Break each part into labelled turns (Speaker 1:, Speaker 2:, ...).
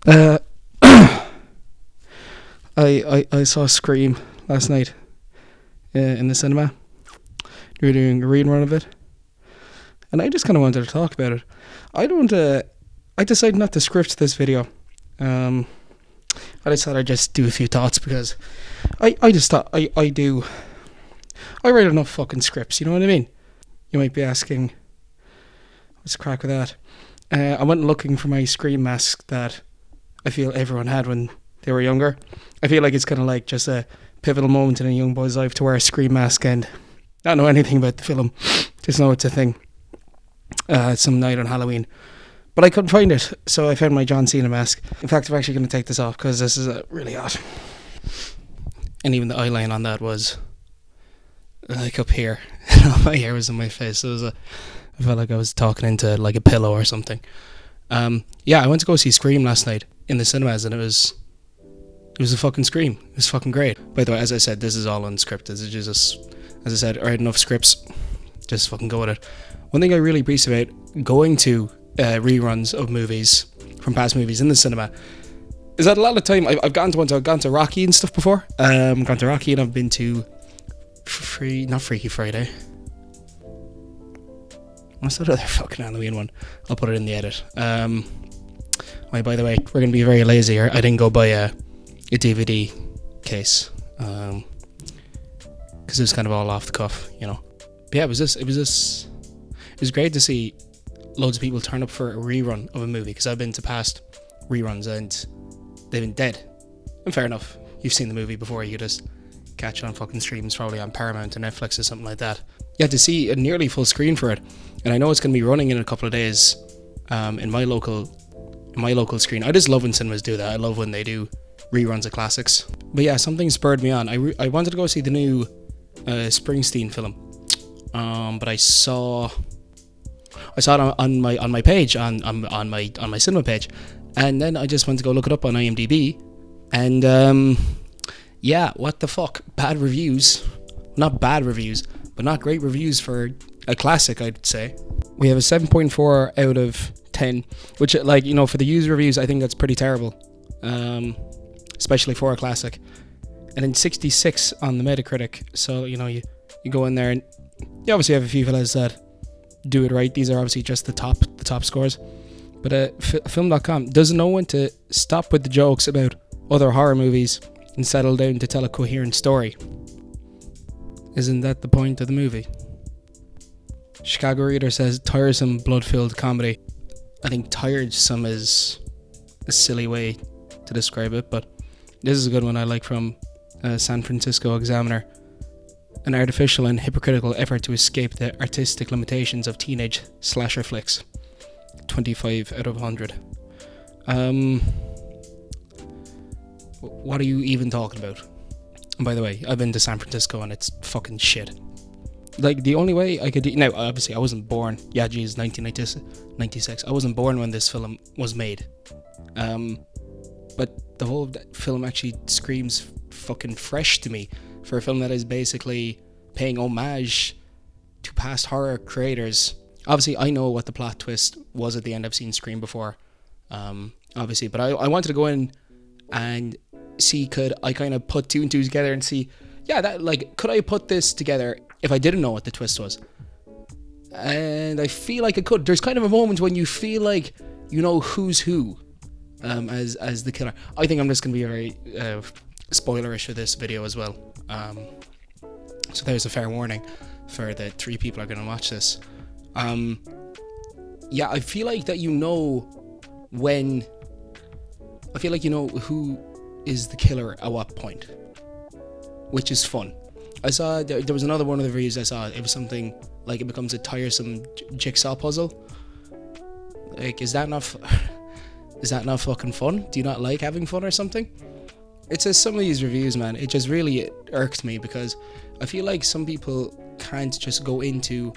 Speaker 1: Uh, I saw Scream last night in the cinema. They were doing a rerun of it, and I just kind of wanted to talk about it. I don't. I decided not to script this video. I decided I'd just do a few thoughts because I just thought I write enough fucking scripts. You know what I mean? You might be asking, what's the crack with that? I went looking for my Scream mask that I feel everyone had when they were younger. I feel like it's kind of like just a pivotal moment in a young boy's life to wear a Scream mask and not know anything about the film. Just know it's a thing. Some night on Halloween. But I couldn't find it, so I found my John Cena mask. In fact, I'm actually going to take this off because this is really hot. And even the eyeline on that was like up here. My hair was in my face. So I felt like I was talking into like a pillow or something. Yeah, I went to go see Scream last night in the cinemas, and it was a fucking Scream. It was fucking great. By the way, as I said, this is all unscripted. It's just, as I said, I had enough scripts. Just fucking go with it. One thing I really appreciate about going to reruns of movies from past movies in the cinema is that a lot of time I've gone to ones. I've gone to Rocky and stuff before. I've gone to Rocky, and I've been to not Freaky Friday. What's that other fucking Halloween one? I'll put it in the edit. By the way, we're gonna be very lazy here. I didn't go buy a DVD case because it was kind of all off the cuff, you know. But yeah, it was great to see loads of people turn up for a rerun of a movie, because I've been to past reruns and they've been dead. And fair enough, you've seen the movie before, you just catch it on fucking streams, probably on Paramount or Netflix or something like that. Yeah, to see a nearly full screen for it, and I know it's going to be running in a couple of days in my local screen. I just love when cinemas do that. I love when they do reruns of classics. But yeah, something spurred me on. I wanted to go see the new Springsteen film, but I saw it on my page on my cinema page, and then I just went to go look it up on IMDb, and yeah, what the fuck, bad reviews. Not bad reviews, but not great reviews for a classic, I'd say. We have a 7.4 out of 10, which, like, you know, for the user reviews, I think that's pretty terrible, especially for a classic. And then 66 on the Metacritic. So, you know, you go in there and you obviously have a few fellas that do it right. These are obviously just the top scores. But film.com doesn't know when to stop with the jokes about other horror movies and settle down to tell a coherent story. Isn't that the point of the movie? Chicago Reader says tiresome, blood-filled comedy. I think tiresome is a silly way to describe it, but this is a good one I like from San Francisco Examiner. An artificial and hypocritical effort to escape the artistic limitations of teenage slasher flicks. 25 out of 100. What are you even talking about? And by the way, I've been to San Francisco and it's fucking shit. Like, the only way I could do... Now, obviously, I wasn't born. Yeah, geez, 1996. I wasn't born when this film was made. But the whole film actually screams fucking fresh to me for a film that is basically paying homage to past horror creators. Obviously, I know what the plot twist was at the end. I've seen Scream before, obviously. But I wanted to go in and see, could I kind of put two and two together and see, yeah, that, like, could I put this together if I didn't know what the twist was? And I feel like I could. There's kind of a moment when you feel like you know who's who as the killer. I think I'm just going to be very spoilerish for this video as well. So there's a fair warning for the 3 people are going to watch this. Yeah, I feel like that you know when... I feel like you know who is the killer at what point, which is fun. I saw there was another one of the reviews I saw. It was something like it becomes a tiresome jigsaw puzzle. Like, is that not fucking fun? Do you not like having fun or something? It says some of these reviews, man. It just really irks me because I feel like some people can't just go into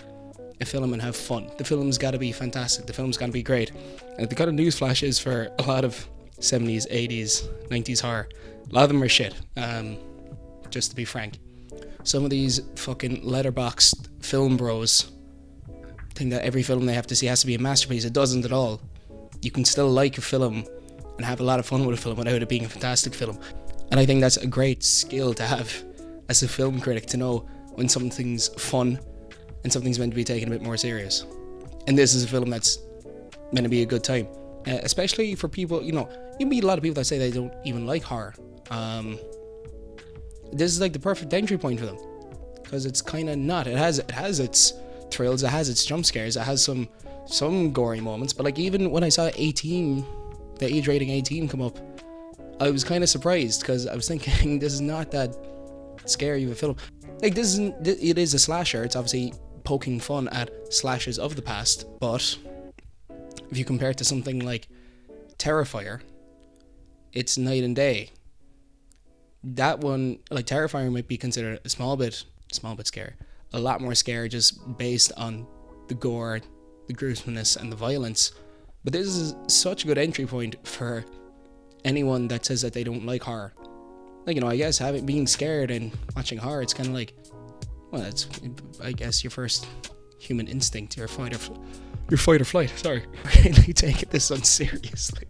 Speaker 1: a film and have fun. The film's got to be fantastic. The film's got to be great. And the kind of newsflash is for a lot of 70s, 80s, 90s horror. A lot of them are shit. Just to be frank. Some of these fucking letterboxed film bros think that every film they have to see has to be a masterpiece. It doesn't at all. You can still like a film and have a lot of fun with a film without it being a fantastic film. And I think that's a great skill to have as a film critic, to know when something's fun and something's meant to be taken a bit more serious. And this is a film that's meant to be a good time, especially for people, you meet a lot of people that say they don't even like horror. This is like the perfect entry point for them, because it's kind of not. It has its thrills, it has its jump scares, it has some gory moments, but like even when I saw 18, the age rating 18 come up, I was kind of surprised, because I was thinking this is not that scary of a film. Like, it is a slasher. It's obviously poking fun at slashers of the past, but if you compare it to something like Terrifier, it's night and day. That one, like Terrifier, might be considered a small bit scary. A lot more scary just based on the gore, the gruesomeness, and the violence. But this is such a good entry point for anyone that says that they don't like horror. Like, I guess being scared and watching horror, it's kind of like, well, that's, I guess, your first human instinct, your fight or flight. Sorry, really taking this unseriously.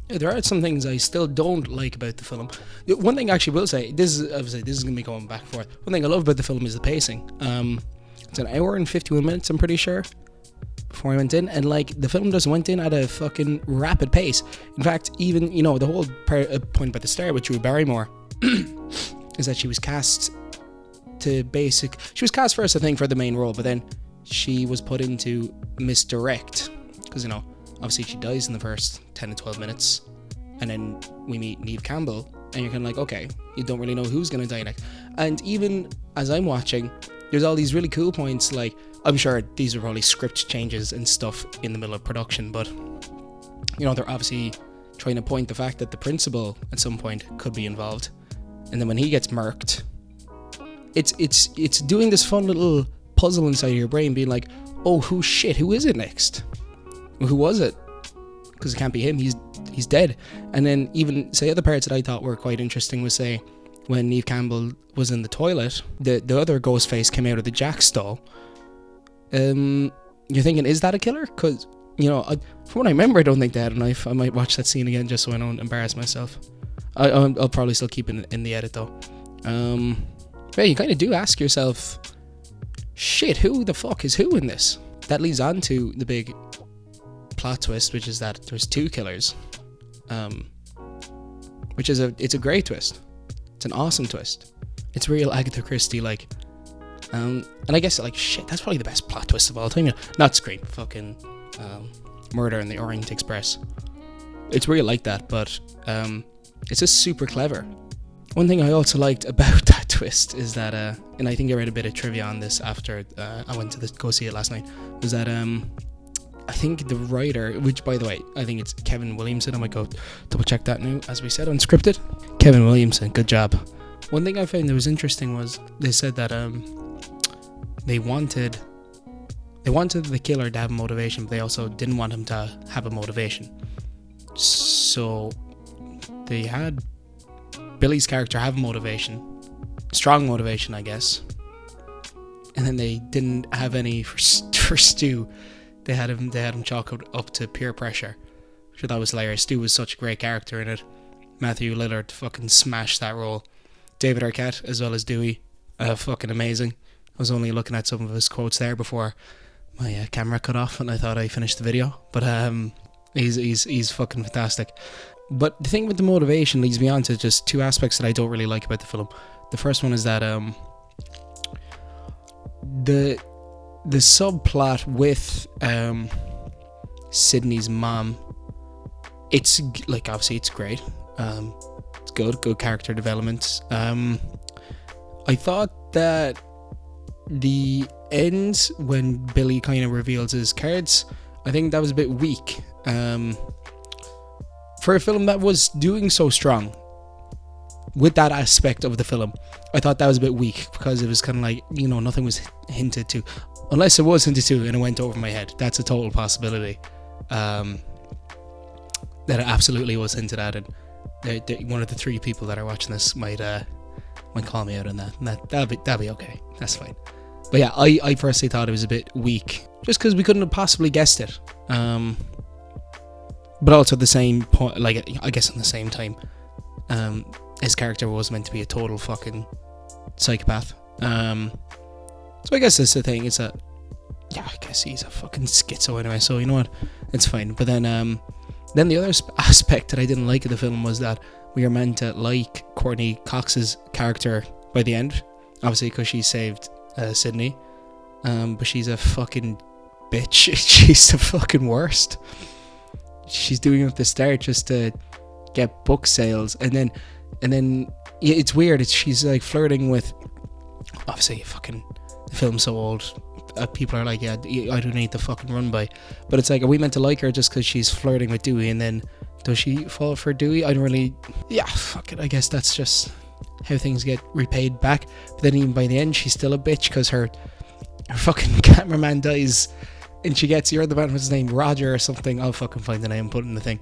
Speaker 1: There are some things I still don't like about the film. One thing I actually will say, this is gonna be going back and forth. One thing I love about the film is the pacing. It's an hour and 51 minutes, I'm pretty sure, before I went in, and like the film just went in at a fucking rapid pace. In fact, even the whole point about the start with Drew Barrymore is that she was cast first, I think, for the main role, but then she was put into misdirect, because obviously she dies in the first 10 to 12 minutes, and then we meet Neve Campbell, and you're kind of like, okay, you don't really know who's going to die next. And even as I'm watching, there's all these really cool points, like, I'm sure these are probably script changes and stuff in the middle of production, but they're obviously trying to point the fact that the principal at some point could be involved, and then when he gets murked, it's doing this fun little puzzle inside your brain, being like, oh, who is it next? Who was it? Because it can't be him, he's dead. And then even, say, other parts that I thought were quite interesting was, say, when Neve Campbell was in the toilet, the other ghost face came out of the jack stall. You're thinking, is that a killer? Because, from what I remember, I don't think they had a knife. I might watch that scene again just so I don't embarrass myself. I'll probably still keep it in the edit, though. Yeah, you kind of do ask yourself, shit, who the fuck is who in this? That leads on to the big plot twist, which is that there's two killers, which is it's a great twist. It's an awesome twist. It's real Agatha Christie, like, and I guess, like, shit, that's probably the best plot twist of all time. Not Scream, fucking Murder in the Orient Express. It's real like that, but it's just super clever. One thing I also liked about that twist is that, and I think I read a bit of trivia on this after I went to go see it last night, was that I think the writer, which, by the way, I think it's Kevin Williamson, I might go double check that now, as we said, unscripted. Kevin Williamson, good job. One thing I found that was interesting was they said that they wanted the killer to have a motivation, but they also didn't want him to have a motivation. So they had Billy's character have a motivation, strong motivation, I guess, and then they didn't have any for Stu. They had him chalk up to peer pressure, which I thought was hilarious. Stu was such a great character in it. Matthew Lillard fucking smashed that role. David Arquette, as well as Dewey, fucking amazing. I was only looking at some of his quotes there before my camera cut off, and I thought I finished the video. But he's fucking fantastic. But the thing with the motivation leads me on to just two aspects that I don't really like about the film. The first one is that the subplot with Sydney's mom, it's like, obviously it's great. It's good character development. I thought that the end when Billy kind of reveals his cards, I think that was a bit weak. For a film that was doing so strong with that aspect of the film, I thought that was a bit weak, because it was kind of like, nothing was hinted to, unless it was hinted to and it went over my head. That's a total possibility. That it absolutely was hinted at, and one of the three people that are watching this might call me out on that. And that'll be okay. That's fine. But yeah, I personally thought it was a bit weak, just because we couldn't have possibly guessed it. but also at the same point, like I guess in the same time, his character was meant to be a total fucking psychopath. So I guess that's the thing, is that, yeah, I guess he's a fucking schizo anyway, so you know what, it's fine. But then the other aspect that I didn't like of the film was that we are meant to like Courtney Cox's character by the end, obviously because she saved Sydney, but she's a fucking bitch. She's the fucking worst. She's doing it at the start just to get book sales, and then yeah, it's weird. She's like flirting with, obviously fucking, the film's so old, people are like, yeah, I don't need the fucking run by, but it's like, are we meant to like her just because she's flirting with Dewey, and then does she fall for Dewey? I don't really, yeah, fuck it, I guess that's just how things get repaid back. But then even by the end, she's still a bitch because her fucking cameraman dies, and she gets, you're the man, what's his name, Roger or something, I'll fucking find the name and put it in the thing,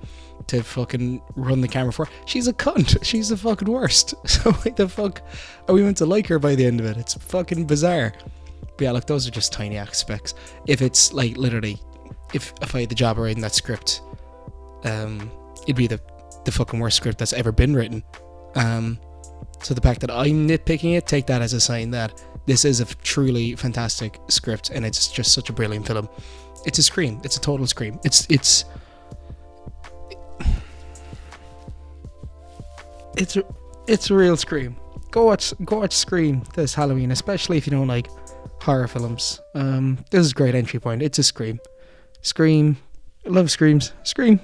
Speaker 1: to fucking run the camera for her. She's a cunt. She's the fucking worst. So like, the fuck are we meant to like her by the end of it? It's fucking bizarre. But yeah, look, those are just tiny aspects. If it's like, literally, if I had the job of writing that script, it'd be the fucking worst script that's ever been written. So the fact that I'm nitpicking it, take that as a sign that this is a truly fantastic script, and it's just such a brilliant film. It's a scream. It's a total scream. It's a real scream. Go watch Scream this Halloween, especially if you don't like horror films. This is a great entry point. It's a scream. Scream. I love screams. Scream.